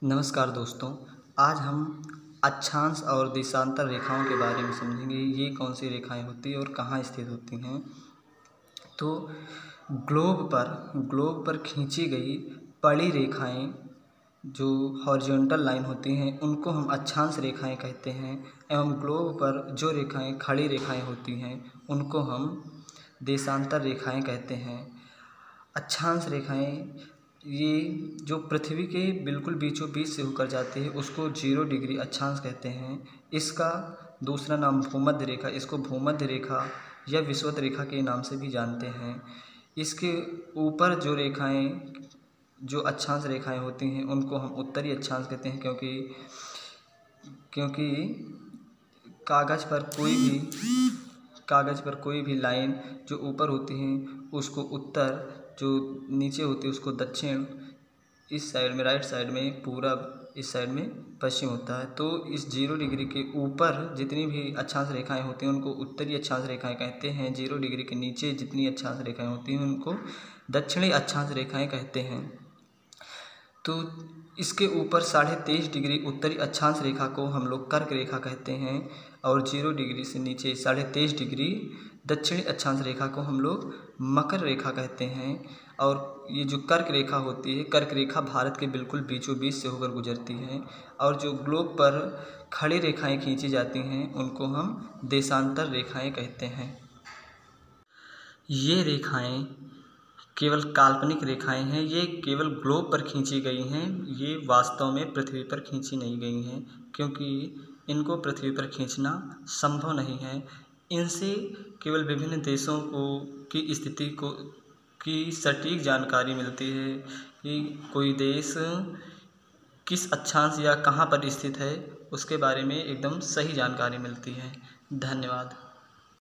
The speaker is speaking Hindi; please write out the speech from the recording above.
नमस्कार दोस्तों। आज हम अक्षांश और देशांतर रेखाओं के बारे में समझेंगे। ये कौन सी रेखाएं होती हैं और कहाँ स्थित होती हैं। तो ग्लोब पर खींची गई बड़ी रेखाएं जो हॉरिजॉन्टल लाइन होती हैं उनको हम अक्षांश रेखाएं कहते हैं, एवं ग्लोब पर जो रेखाएं खड़ी रेखाएं होती हैं उनको हम देशांतर रेखाएं कहते हैं। अक्षांश रेखाएं ये जो पृथ्वी के बिल्कुल बीचों बीच से होकर जाती है उसको 0 डिग्री अक्षांश कहते हैं। इसका दूसरा नाम भूमध्य रेखा, इसको भूमध्य रेखा या विषुवत रेखा के नाम से भी जानते हैं। इसके ऊपर जो रेखाएं जो अक्षांश रेखाएं होती हैं उनको हम उत्तरी अक्षांश कहते हैं, क्योंकि कागज़ पर कोई भी लाइन जो ऊपर होती है उसको उत्तर, जो नीचे होती है उसको दक्षिण, इस साइड में राइट साइड में पूरब, इस साइड में पश्चिम होता है। तो इस 0 डिग्री के ऊपर जितनी भी अक्षांश रेखाएं होती हैं उनको उत्तरी अक्षांश रेखाएं कहते हैं। 0 डिग्री के नीचे जितनी अक्षांश रेखाएं होती हैं उनको दक्षिणी अक्षांश रेखाएं कहते हैं। तो इसके ऊपर 23.5 डिग्री उत्तरी अक्षांश रेखा को हम लोग कर्क रेखा कहते हैं, और 0 डिग्री से नीचे 23.5 डिग्री दक्षिणी अक्षांश रेखा को हम लोग मकर रेखा कहते हैं। और ये जो कर्क रेखा होती है, कर्क रेखा भारत के बिल्कुल बीचों बीच से होकर गुजरती है, और जो ग्लोब पर खड़ी रेखाएं खींची जाती हैं उनको हम देशांतर रेखाएं कहते हैं। ये रेखाएं केवल काल्पनिक रेखाएं हैं, ये केवल ग्लोब पर खींची गई हैं, ये वास्तव में पृथ्वी पर खींची नहीं गई हैं, क्योंकि इनको पृथ्वी पर खींचना संभव नहीं है। इनसे केवल विभिन्न देशों की स्थिति की सटीक जानकारी मिलती है कि कोई देश किस अक्षांश या कहाँ पर स्थित है, उसके बारे में एकदम सही जानकारी मिलती है। धन्यवाद।